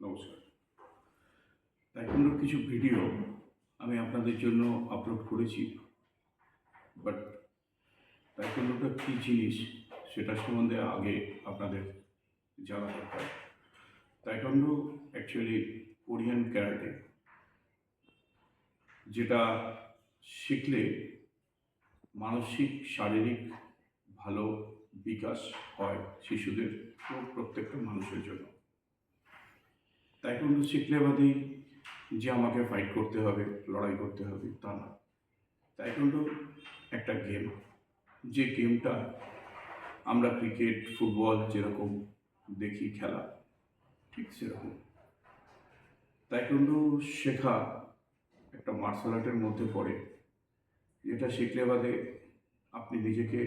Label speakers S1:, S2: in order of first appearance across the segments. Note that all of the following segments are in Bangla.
S1: নমস্কার। তাইকোন্ডোর কিছু ভিডিও আমি আপনাদের জন্য আপলোড করেছি, বাট তাইকোন্ডোটা কী জিনিস সেটা সম্বন্ধে আগে আপনাদের জানা দরকার। তাইকোন্ডো অ্যাকচুয়ালি কোরিয়ান ক্যারাটে, যেটা শিখলে মানসিক শারীরিক ভালো বিকাশ হয় শিশুদের ও প্রত্যেকটা মানুষের জন্য। তাইকোন্ডো শিখলে বাদেই যে আমাকে ফাইট করতে হবে, লড়াই করতে হবে তা না। তাইকোন্ডো একটা গেম, যে গেমটা আমরা ক্রিকেট ফুটবল যেরকম দেখি খেলা, ঠিক সেরকম তাইকোন্ডো শেখা একটা মার্শাল আর্টের মধ্যে পড়ে, যেটা শিখলে বাদে আপনি নিজেকে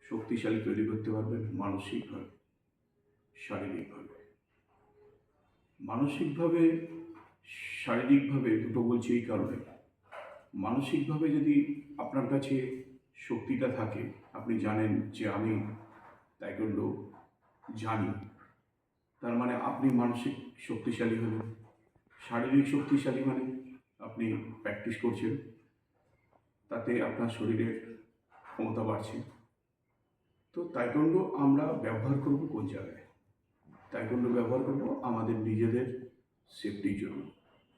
S1: শক্তিশালী তৈরি করতে পারবেন মানসিকভাবে, শারীরিকভাবে। মানসিকভাবে শারীরিকভাবে দুটো বলছি এই কারণে, মানসিকভাবে যদি আপনার কাছে শক্তিটা থাকে, আপনি জানেন যে আমি তাইকোন্ডো জানি, তার মানে আপনি মানসিক শক্তিশালী হলেন। শারীরিক শক্তিশালী মানে আপনি প্র্যাকটিস করছেন, তাতে আপনার শরীরের ক্ষমতা বাড়ছে। তো তাইকোন্ডো আমরা ব্যবহার করব কোন জায়গায়? তাইকোন্ডো ব্যবহার করব আমাদের নিজেদের সেফটির জন্য।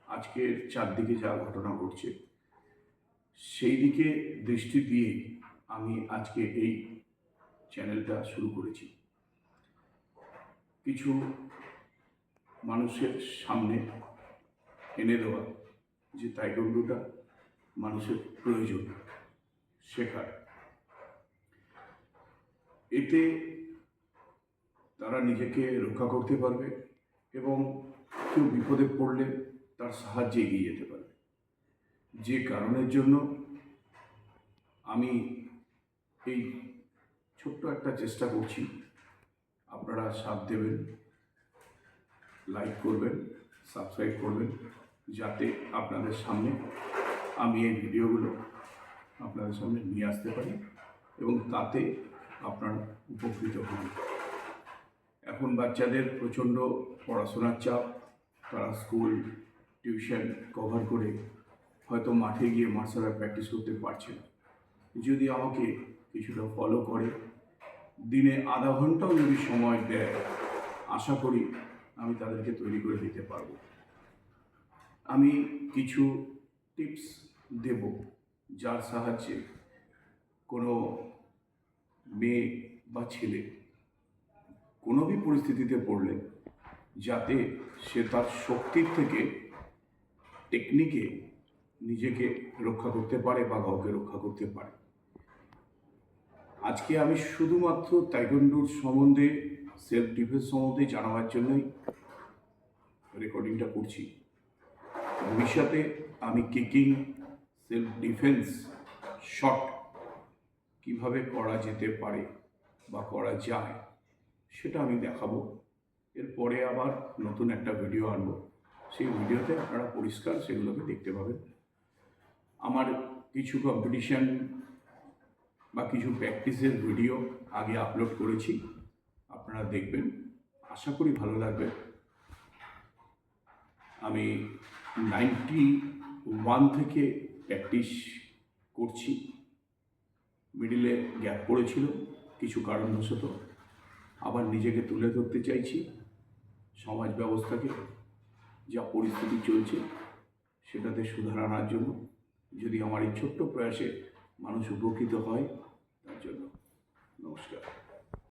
S1: আজকের চারদিকে যা ঘটনা ঘটছে সেই দিকে দৃষ্টি দিয়ে আমি আজকে এই চ্যানেলটা শুরু করেছি। কিছু মানুষের সামনে এনে দেওয়া যে তাইকোন্ডোটা মানুষের প্রয়োজন শেখার, এতে তারা নিজেকে রক্ষা করতে পারবে এবং কেউ বিপদে পড়লে তার সাহায্যে এগিয়ে যেতে পারবে। যে কারণের জন্য আমি এই ছোট্ট একটা চেষ্টা করছি, আপনারা সাথ দেবেন, লাইক করবেন, সাবস্ক্রাইব করবেন, যাতে আপনাদের সামনে আমি এই ভিডিওগুলো আপনাদের সামনে নিয়ে আসতে পারি এবং তাতে আপনারা উপকৃত হন। এখন বাচ্চাদের প্রচণ্ড পড়াশোনার চাপ, তারা স্কুল টিউশন কভার করে হয়তো মাঠে গিয়ে মার্শাল আর্ট প্র্যাকটিস করতে পারছে না। যদি আমাকে কিছুটা ফলো করে, দিনে আধা ঘন্টাও যদি সময় দেয়, আশা করি আমি তাদেরকে তৈরি করে দিতে পারবো। আমি কিছু টিপস দেব, যার সাহায্যে কোনো মেয়ে বা ছেলে কোনো পরিস্থিতিতে পড়লে যাতে সে তার শক্তির থেকে টেকনিকে নিজেকে রক্ষা করতে পারে বা কাউকে রক্ষা করতে পারে। আজকে আমি শুধুমাত্র তাইকোন্ডোর সম্বন্ধে, সেলফ ডিফেন্স সম্বন্ধে জানাবার জন্যই রেকর্ডিংটা করছি। ভবিষ্যতে আমি কিকিং, সেলফ ডিফেন্স, শট কীভাবে করা যেতে পারে বা করা যায় সেটা আমি দেখাবো। এরপরে আবার নতুন একটা ভিডিও আনবো, সেই ভিডিওতে আপনারা পরিষ্কার সেগুলোকে দেখতে পাবেন। আমার কিছু কম্পিটিশান বা কিছু প্র্যাকটিসের ভিডিও আগে আপলোড করেছি, আপনারা দেখবেন, আশা করি ভালো লাগবে। আমি 91 থেকে প্র্যাকটিস করছি, মিডিলে গ্যাপ পড়েছিল কিছু কারণবশত। আবার নিজেকে তুলে ধরতে চাইছি, সমাজ ব্যবস্থাকে যা পরিস্থিতি চলছে সেটাতে সুধার আনার জন্য, যদি আমার এই ছোট্ট প্রয়াসে মানুষ উপকৃত হয় তার জন্য। নমস্কার।